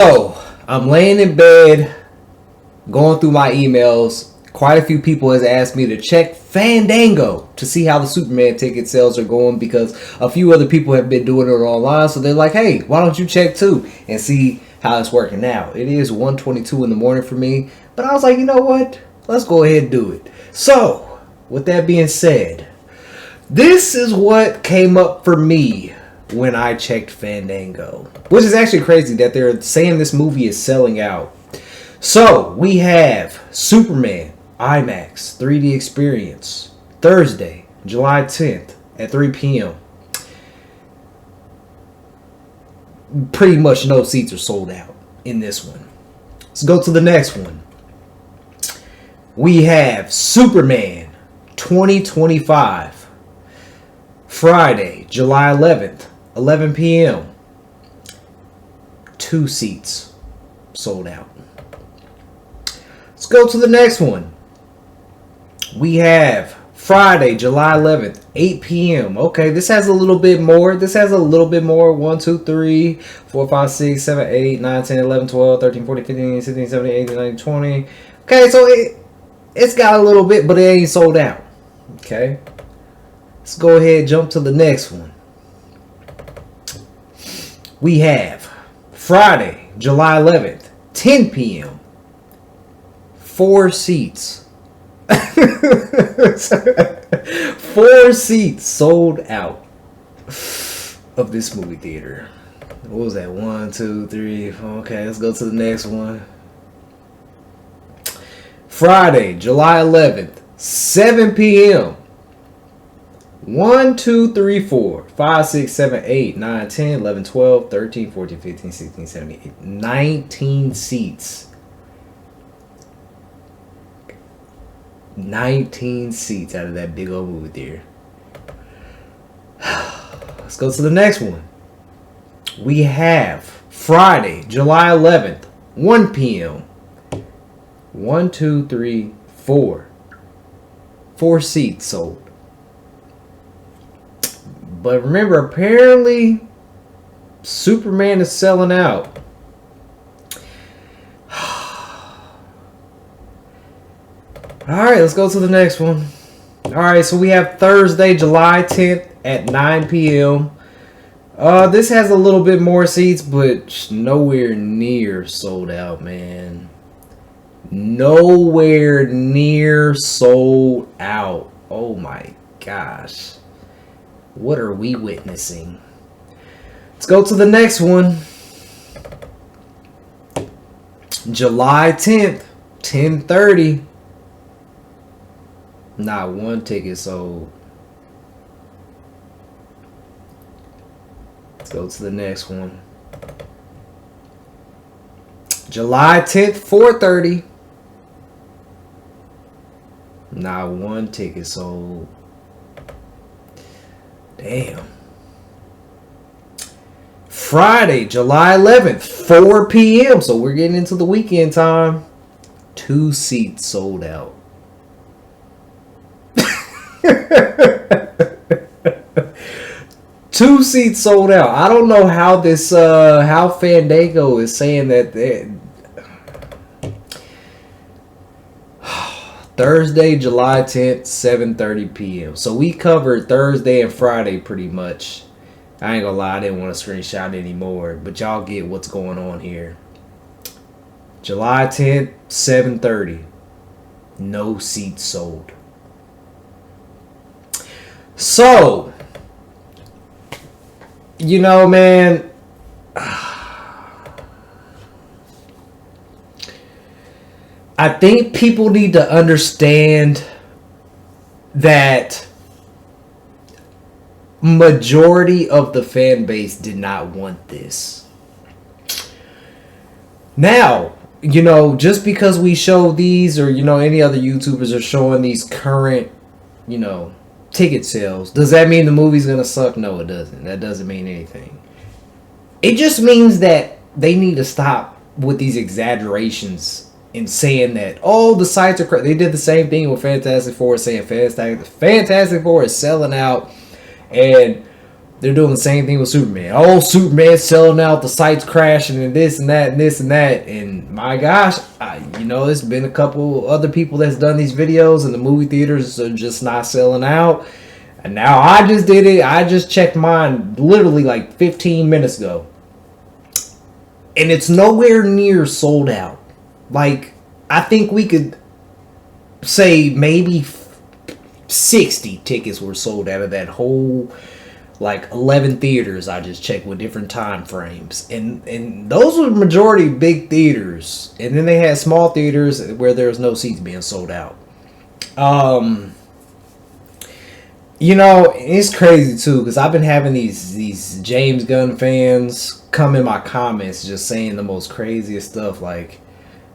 So, I'm laying in bed, going through my emails. Quite a few people has asked me to check Fandango to see how the Superman ticket sales are going because a few other people have been doing it online. So they're like, hey, why don't you check too and see how it's working now? It is 1:22 in the morning for me, but I was like, you know what? Let's go ahead and do it. So, with that being said, this is what came up for me when I checked Fandango, which is actually crazy that they're saying this movie is selling out. So we have Superman IMAX 3D experience Thursday, July 10th at 3 p.m. Pretty much no seats are sold out in this one. Let's go to the next one. We have Superman 2025 Friday, July 11th, 11 p.m. 2 seats sold out. Let's go to the next one. We have Friday, July 11th, 8 p.m. Okay, this has a little bit more. 1, 2, 3, 4, 5, 6, 7, 8, 9, 10, 11, 12, 13, 14, 15, 16, 17, 18, 19, 20. Okay, so it's got a little bit, but it ain't sold out. Okay. Let's go ahead and jump to the next one. We have Friday, July 11th, 10 p.m. 4 seats. 4 seats sold out of this movie theater. What was that? 1, 2, 3. Okay, let's go to the next one. Friday, July 11th, 7 p.m. 1, 2, 3, 4, 5, 6, 7, 8, 9, 10, 11, 12, 13, 14, 15, 16, 17, 18, 19 seats. 19 seats out of that big old movie theater. Let's go to the next one. We have Friday, July 11th, 1 p.m. 1, 2, 3, 4. 4 seats sold. But remember, apparently, Superman is selling out. Alright, let's go to the next one. Alright, so we have Thursday, July 10th at 9 p.m. This has a little bit more seats, but nowhere near sold out, man. Nowhere near sold out. Oh my gosh. What are we witnessing? Let's go to the next one. July 10th, 10:30. Not one ticket sold. Let's go to the next one. July 10th, 4:30. Not one ticket sold. Damn. Friday, July 11th, 4 p.m. So we're getting into the weekend time. 2 seats sold out. 2 seats sold out. I don't know how this how Fandango is saying that Thursday, July 10th, 7:30 p.m. So we covered Thursday and Friday pretty much. I ain't gonna lie, I didn't want to screenshot anymore, but y'all get what's going on here. July 10th, 7:30. No seats sold. So, you know, man, I think people need to understand that majority of the fan base did not want this. Now, you know, just because we show these, or, you know, any other YouTubers are showing these current, you know, ticket sales, does that mean the movie's gonna suck? No, it doesn't. That doesn't mean anything. It just means that they need to stop with these exaggerations in saying that, oh, the sites are crazy. They did the same thing with Fantastic Four, saying Fantastic Four is selling out, and They're doing the same thing with Superman. Oh, Superman's selling out, the site's crashing, and this and that and this and that. And my gosh, there's been a couple other people that's done these videos, and the movie theaters are just not selling out. And now I just did it. I just checked mine literally like 15 minutes ago, and it's nowhere near sold out. Like, I think we could say maybe 60 tickets were sold out of that whole, like, 11 theaters I just checked with different time frames, and those were majority big theaters, and then they had small theaters where there was no seats being sold out. It's crazy too, because I've been having these James Gunn fans come in my comments just saying the most craziest stuff, like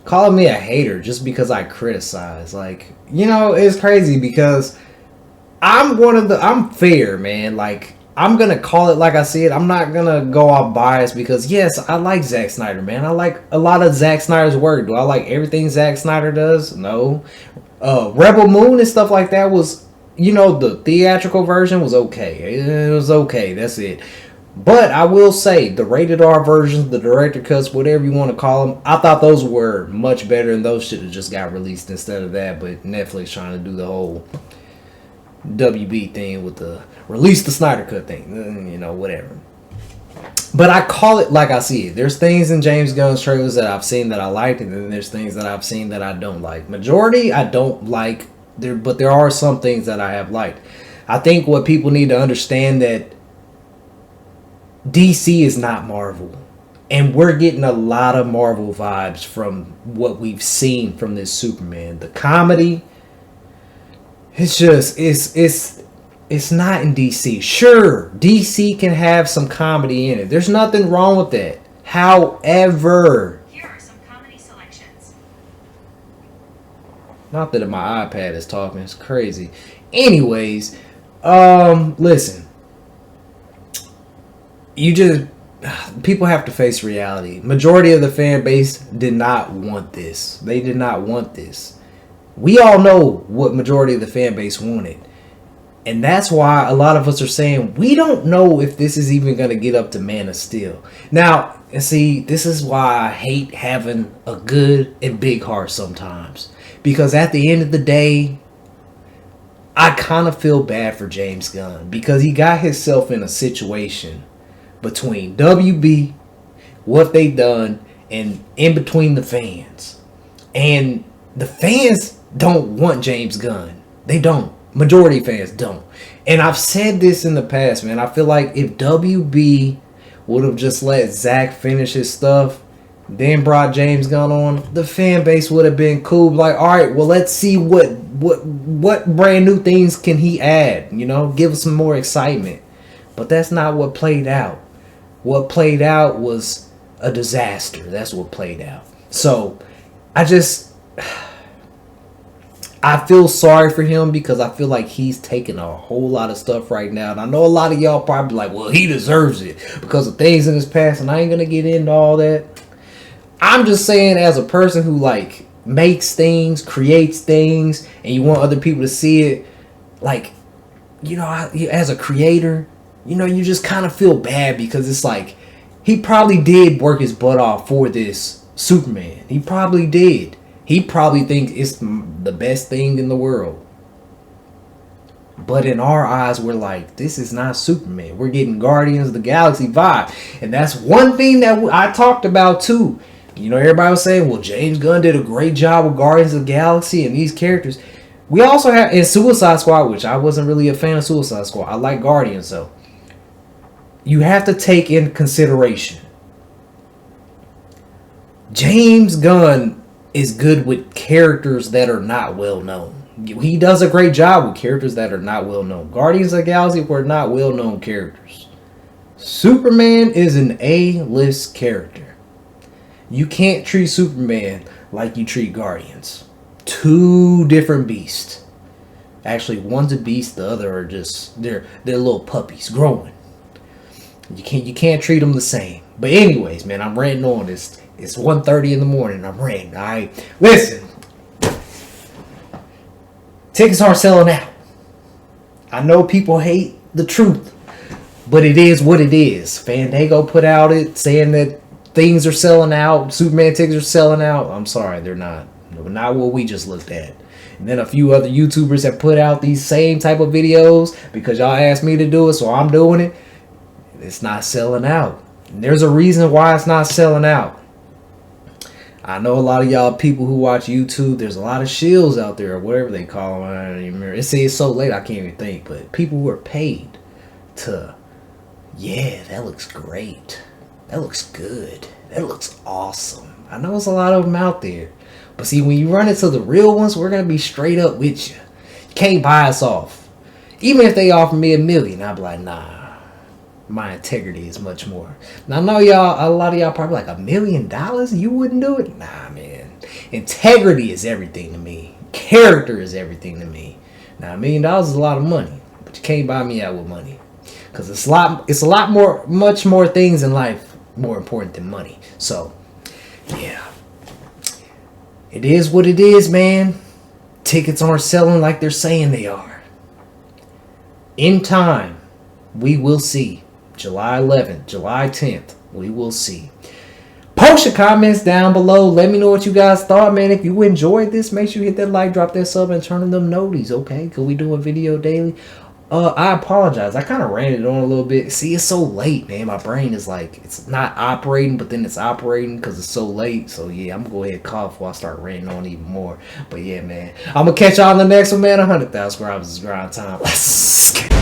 calling me a hater just because I criticize. Like, it's crazy because I'm fair, man. Like, I'm gonna call it like I see it. I'm not gonna go off bias because, yes, I like Zack Snyder, man. I like a lot of Zack Snyder's work. Do I like everything Zack Snyder does? No. Rebel Moon and stuff like that was, the theatrical version was okay. It was okay. That's it. But I will say, the rated R versions, the director cuts, whatever you want to call them, I thought those were much better, and those should have just got released instead of that. But Netflix trying to do the whole WB thing with the release the Snyder Cut thing, whatever. But I call it like I see it. There's things in James Gunn's trailers that I've seen that I liked, and then there's things that I've seen that I don't like. Majority I don't like, but there are some things that I have liked. I think what people need to understand that DC is not Marvel, and we're getting a lot of Marvel vibes from what we've seen from this Superman. The comedy, it's just it's not in DC. Sure, DC can have some comedy in it. There's nothing wrong with that. However, here are some comedy selections. Not that my iPad is talking. It's crazy. Anyways, listen. People have to face reality. Majority of the fan base did not want this. They did not want this. We all know what majority of the fan base wanted. And that's why a lot of us are saying we don't know if this is even going to get up to Man of Steel. Now, see, this is why I hate having a good and big heart sometimes. Because at the end of the day, I kind of feel bad for James Gunn. Because he got himself in a situation between WB, what they done, and in between the fans. And the fans don't want James Gunn. They don't. Majority fans don't. And I've said this in the past, man. I feel like if WB would have just let Zach finish his stuff, then brought James Gunn on, the fan base would have been cool. Like, all right, well, let's see what brand new things can he add. Give us some more excitement. But that's not what played out. What played out was a disaster. That's what played out. So, I feel sorry for him because I feel like he's taking a whole lot of stuff right now. And I know a lot of y'all probably like, well, he deserves it because of things in his past. And I ain't going to get into all that. I'm just saying, as a person who, like, makes things, creates things, and you want other people to see it, like, as a creator, you just kind of feel bad because it's like, he probably did work his butt off for this Superman. He probably did. He probably thinks it's the best thing in the world. But in our eyes, we're like, this is not Superman. We're getting Guardians of the Galaxy vibe. And that's one thing that I talked about too. Everybody was saying, well, James Gunn did a great job with Guardians of the Galaxy and these characters. We also have in Suicide Squad, which I wasn't really a fan of Suicide Squad. I like Guardians though. You have to take in consideration. James Gunn is good with characters that are not well known. He does a great job with characters that are not well known. Guardians of the Galaxy were not well known characters. Superman is an A-list character. You can't treat Superman like you treat Guardians. Two different beasts. Actually, one's a beast, the other are just they're little puppies growing. You can't treat them the same. But anyways, man, I'm ranting on this. It's 1:30 in the morning. I'm ranting. All right, listen. Tickets aren't selling out. I know people hate the truth, But it is what it is. Fandango put out it saying that things are selling out. Superman tickets are selling out. I'm sorry, they're not. They're not what we just looked at. And then a few other YouTubers have put out these same type of videos because y'all asked me to do it, so I'm doing it. It's not selling out. And there's a reason why it's not selling out. I know a lot of y'all people who watch YouTube, there's a lot of shills out there, or whatever they call them. I don't even remember. It's so late I can't even think. But people who are paid to, yeah, that looks great. That looks good. That looks awesome. I know there's a lot of them out there. But see, when you run into the real ones, we're going to be straight up with you. You can't buy us off. Even if they offer me $1 million, I'd be like, nah. My integrity is much more. Now I know y'all, a lot of y'all probably like, $1 million? You wouldn't do it? Nah, man. Integrity is everything to me. Character is everything to me. Now $1 million is a lot of money, but you can't buy me out with money, because it's a lot more, much more things in life more important than money. So, yeah, it is what it is, man. Tickets aren't selling like they're saying they are. In time, we will see. July 11th, July 10th, we will see. Post your comments down below. Let me know what you guys thought, man. If you enjoyed this, make sure you hit that like, drop that sub, and turn on them noties, okay? Because we do a video daily. I apologize. I kind of ran it on a little bit. See, it's so late, man. My brain is like, it's not operating, but then it's operating because it's so late. So, yeah, I'm going to go ahead and cough before I start ranting on even more. But, yeah, man. I'm going to catch y'all in the next one, man. 100,000 subscribers is grind time. Let's get it.